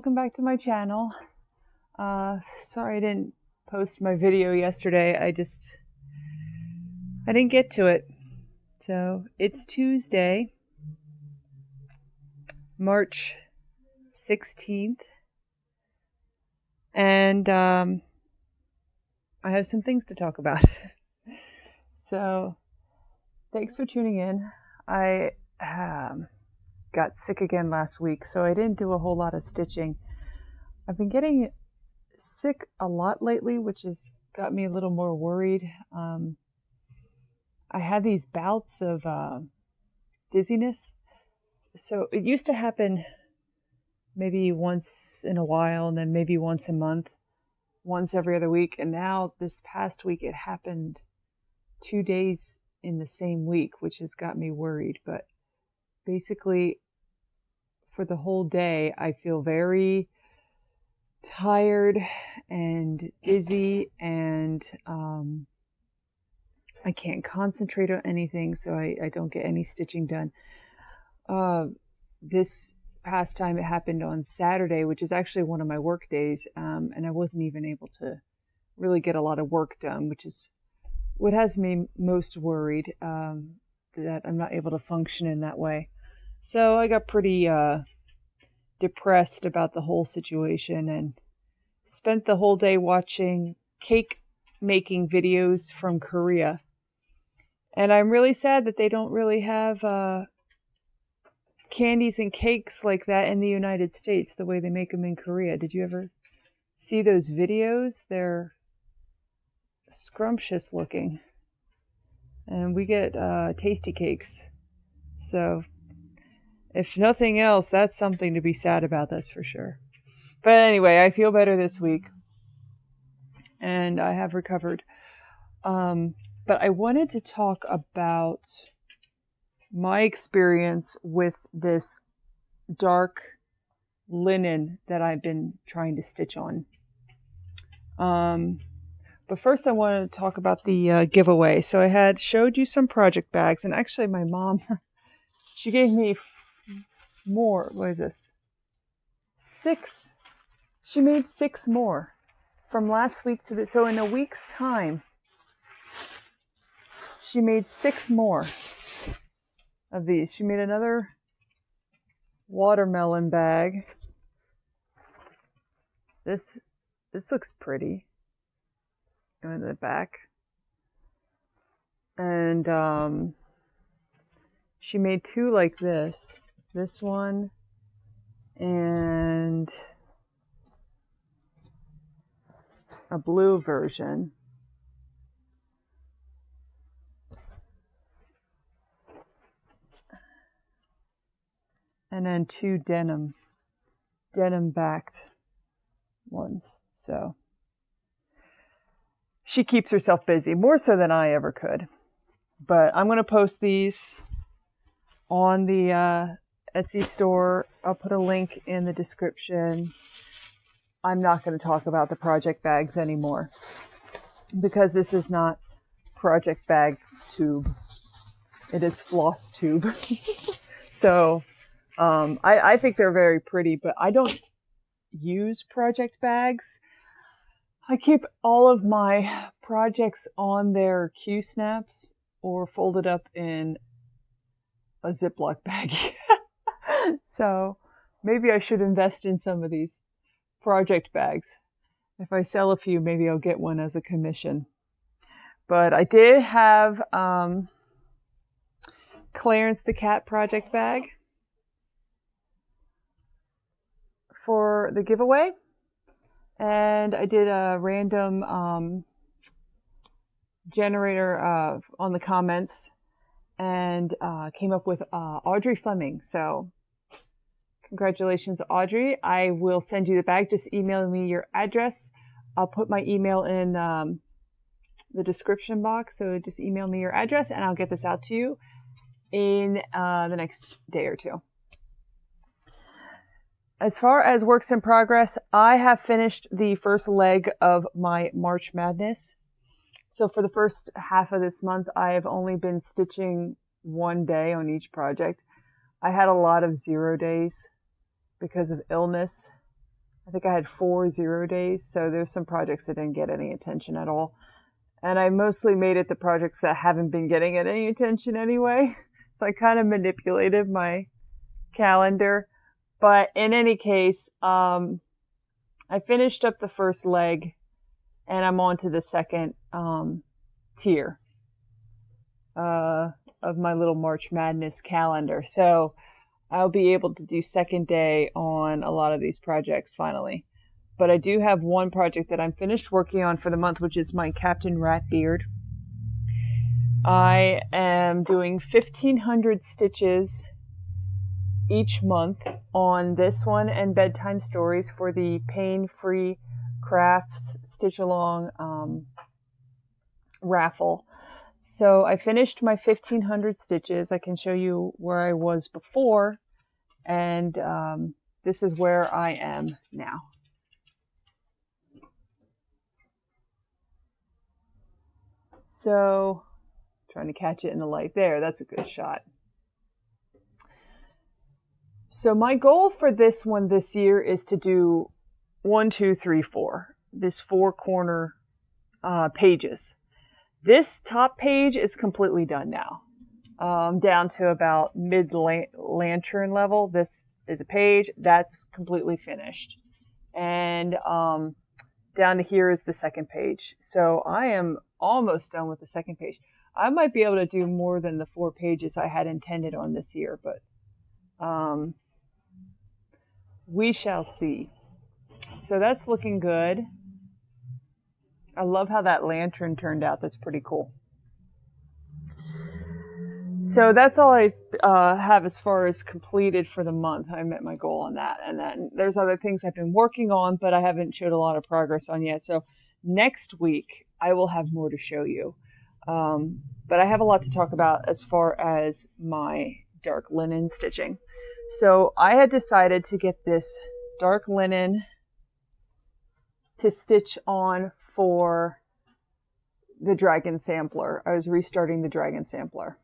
welcome back to my channel. Sorry I didn't post my video yesterday. I didn't get to it. So it's Tuesday, March 16th, and I have some things to talk about. So thanks for tuning in. I got sick again last week, so I didn't do a whole lot of stitching. I've been getting sick a lot lately, which has got me a little more worried. I had these bouts of dizziness. So it used to happen maybe once in a while, and then maybe once a month, once every other week. And now this past week it happened 2 days in the same week, which has got me worried. But basically, for the whole day, I feel very tired and dizzy, and I can't concentrate on anything, so I don't get any stitching done. This past time it happened on Saturday, which is actually one of my work days, and I wasn't even able to really get a lot of work done, which is what has me most worried, that I'm not able to function in that way. So I got pretty depressed about the whole situation and spent the whole day watching cake making videos from Korea. And I'm really sad that they don't really have candies and cakes like that in the United States, the way they make them in Korea. Did you ever see those videos? They're scrumptious looking. And we get tasty cakes. So if nothing else, that's something to be sad about, that's for sure. But anyway, I feel better this week, and I have recovered. But I wanted to talk about my experience with this dark linen that I've been trying to stitch on. But first I wanted to talk about the giveaway. So I had showed you some project bags, and actually my mom, she gave me more. What is this? 6. She made 6 more from last week to this. So in a week's time, she made 6 more of these. She made another watermelon bag. This looks pretty. In the back. And she made 2 like this. This one and a blue version. And then 2 denim backed ones. So she keeps herself busy, more so than I ever could. But I'm going to post these on the Etsy store. I'll put a link in the description. I'm not going to talk about the project bags anymore, because this is not project bag tube. It is FlossTube. So I think they're very pretty, but I don't use project bags. I keep all of my projects on their Q-snaps or folded up in a Ziploc bag. So maybe I should invest in some of these project bags. If I sell a few, maybe I'll get one as a commission. But I did have Clarence the Cat project bag for the giveaway. And I did a random generator on the comments, and came up with Audrey Fleming. So congratulations, Audrey. I will send you the bag. Just email me your address. I'll put my email in the description box. So just email me your address, and I'll get this out to you in the next day or 2. As far as works in progress, I have finished the first leg of my March Madness. So for the first half of this month, I have only been stitching 1 day on each project. I had a lot of 0 days because of illness. I think I had 4 0 days, so there's some projects that didn't get any attention at all. And I mostly made it the projects that haven't been getting any attention anyway. So I kind of manipulated my calendar. But in any case, I finished up the first leg, and I'm on to the second tier of my little March Madness calendar. So I'll be able to do second day on a lot of these projects finally. But I do have one project that I'm finished working on for the month, which is my Captain Ratbeard. I am doing 1,500 stitches each month on this one and bedtime stories for the pain-free crafts stitch along raffle. So I finished my 1,500 stitches. I can show you where I was before, and this is where I am now. So, trying to catch it in the light there. That's a good shot. So my goal for this one this year is to do 1, 2, 3, 4. This 4 corner pages. This top page is completely done now. Down to about mid-lantern level. This is a page that's completely finished. And down to here is the second page. So I am almost done with the second page. I might be able to do more than the 4 pages I had intended on this year, but we shall see. So that's looking good. I love how that lantern turned out. That's pretty cool. So that's all I have as far as completed for the month. I met my goal on that. And then there's other things I've been working on, but I haven't showed a lot of progress on yet. So next week, I will have more to show you. But I have a lot to talk about as far as my dark linen stitching. So I had decided to get this dark linen to stitch on for the Dragon Sampler. I was restarting the Dragon Sampler.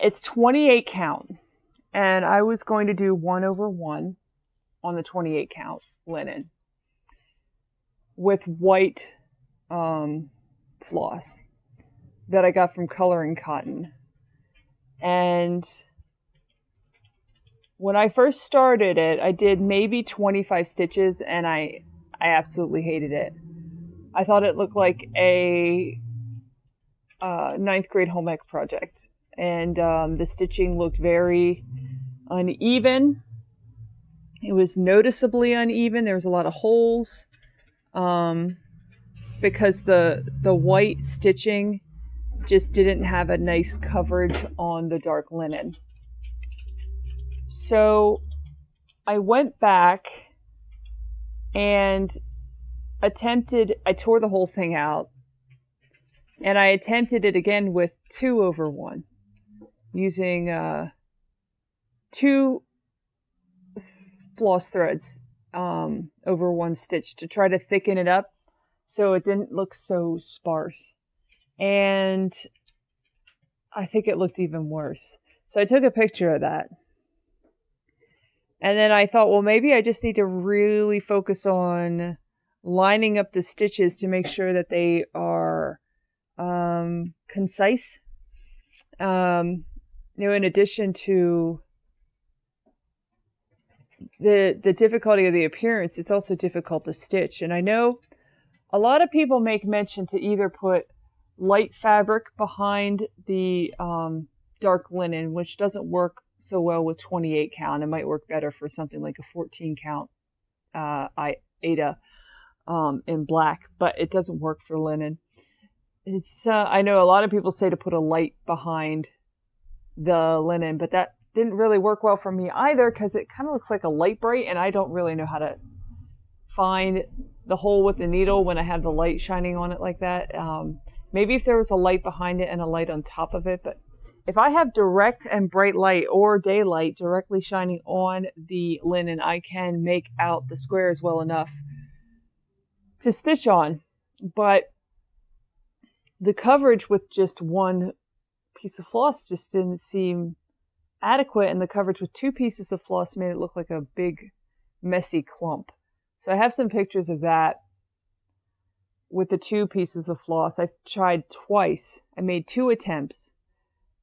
It's 28 count, and I was going to do 1/1 on the 28 count linen with white floss that I got from Coloring Cotton. And when I first started it, I did maybe 25 stitches, and I absolutely hated it. I thought it looked like a 9th grade home ec project. And the stitching looked very uneven. It was noticeably uneven. There was a lot of holes because the white stitching just didn't have a nice coverage on the dark linen. So I went back and I tore the whole thing out, and I attempted it again with 2/1. Using 2 floss threads over 1 stitch to try to thicken it up so it didn't look so sparse. And I think it looked even worse. So I took a picture of that. And then I thought, well, maybe I just need to really focus on lining up the stitches to make sure that they are concise. In addition to the difficulty of the appearance, it's also difficult to stitch. And I know a lot of people make mention to either put light fabric behind the dark linen, which doesn't work so well with 28 count. It might work better for something like a 14 count Aida in black, but it doesn't work for linen. It's I know a lot of people say to put a light behind the linen, but that didn't really work well for me either because it kind of looks like a light bright, and I don't really know how to find the hole with the needle when I have the light shining on it like that. Maybe if there was a light behind it and a light on top of it, but if I have direct and bright light or daylight directly shining on the linen, I can make out the squares well enough to stitch on. But the coverage with just one piece of floss just didn't seem adequate, and the coverage with 2 pieces of floss made it look like a big, messy clump. So I have some pictures of that with the 2 pieces of floss. I tried twice. I made 2 attempts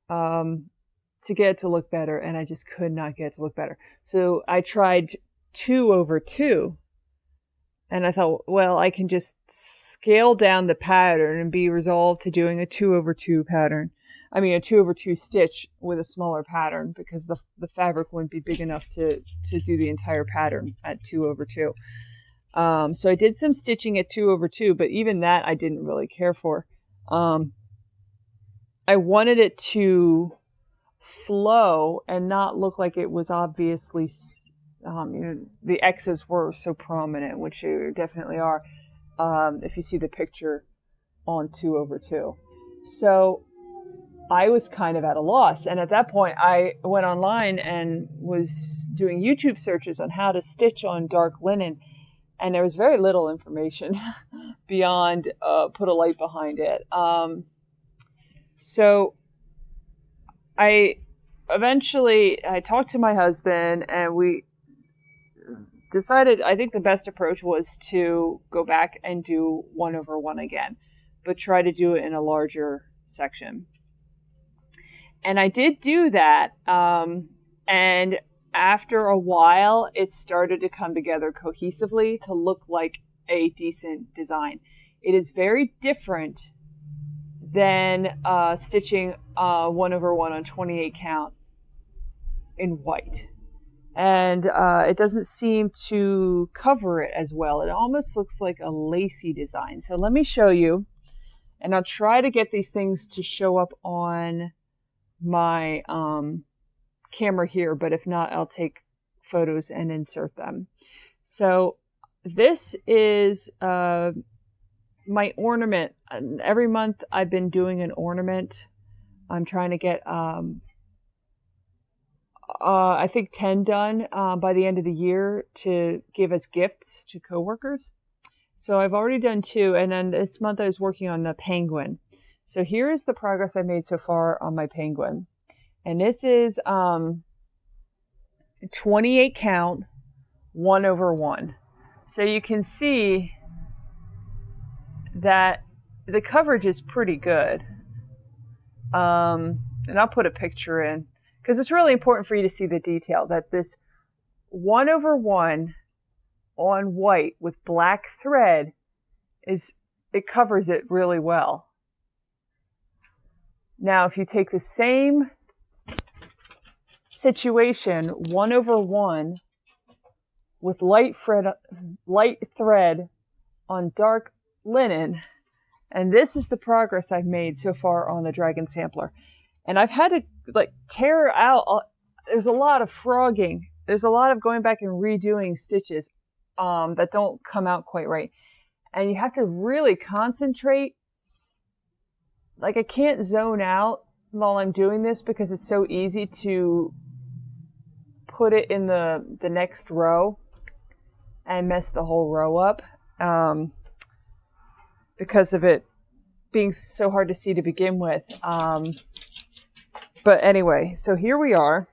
to get it to look better, and I just could not get it to look better. So I tried 2/2, and I thought, well, I can just scale down the pattern and be resolved to doing a 2/2 pattern. I mean, a 2/2 stitch with a smaller pattern, because the fabric wouldn't be big enough to do the entire pattern at 2/2. So I did some stitching at 2/2, but even that I didn't really care for. I wanted it to flow and not look like it was obviously, the X's were so prominent, which they definitely are, if you see the picture on 2/2. So I was kind of at a loss. And at that point, I went online and was doing YouTube searches on how to stitch on dark linen. And there was very little information beyond put a light behind it. So I talked to my husband, and we decided, I think the best approach was to go back and do 1/1 again, but try to do it in a larger section. And I did do that. And after a while, it started to come together cohesively to look like a decent design. It is very different than stitching 1/1 on 28 count in white. And it doesn't seem to cover it as well. It almost looks like a lacy design. So let me show you, and I'll try to get these things to show up on my camera here, but if not, I'll take photos and insert them. So this is my ornament. Every month I've been doing an ornament. I'm trying to get I think 10 done by the end of the year to give as gifts to coworkers. So I've already done 2, and then this month I was working on the penguin. So here is the progress I made so far on my penguin. And this is 28 count 1/1. So you can see that the coverage is pretty good. And I'll put a picture in, because it's really important for you to see the detail, that this 1/1 on white with black thread it covers it really well. Now, if you take the same situation, 1/1 with light thread on dark linen, and this is the progress I've made so far on the Dragon Sampler. And I've had to tear out, there's a lot of frogging. There's a lot of going back and redoing stitches that don't come out quite right. And you have to really concentrate. Like, I can't zone out while I'm doing this, because it's so easy to put it in the next row and mess the whole row up because of it being so hard to see to begin with. But anyway, so here we are.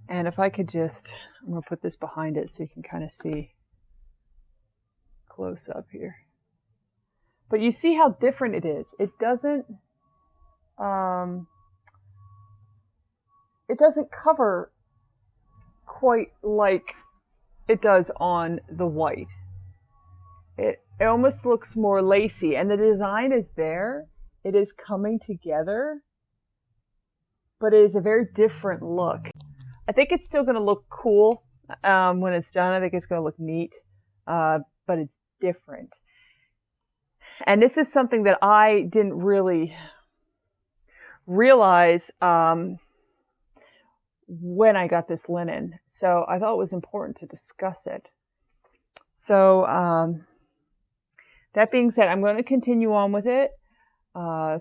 And if I could just, I'm going to put this behind it so you can kind of see close up here. But you see how different it is. It doesn't cover quite like it does on the white. It almost looks more lacy, and the design is there. It is coming together, but it is a very different look. I think it's still going to look cool when it's done. I think it's going to look neat, but it's different. And this is something that I didn't really realize when I got this linen. So I thought it was important to discuss it. So that being said, I'm going to continue on with it.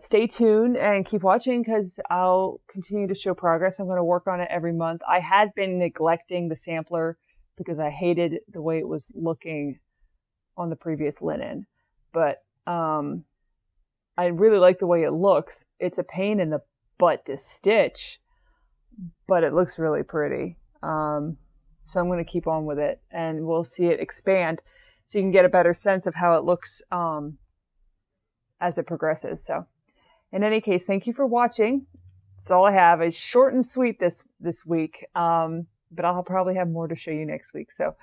Stay tuned and keep watching, because I'll continue to show progress. I'm going to work on it every month. I had been neglecting the sampler because I hated the way it was looking on the previous linen. But I really like the way it looks. It's a pain in the butt to stitch, but it looks really pretty. So I'm going to keep on with it, and we'll see it expand so you can get a better sense of how it looks as it progresses. So in any case, thank you for watching. That's all I have. It's short and sweet this week, but I'll probably have more to show you next week. So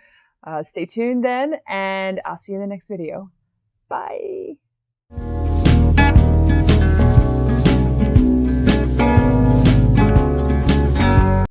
stay tuned then, and I'll see you in the next video. Bye.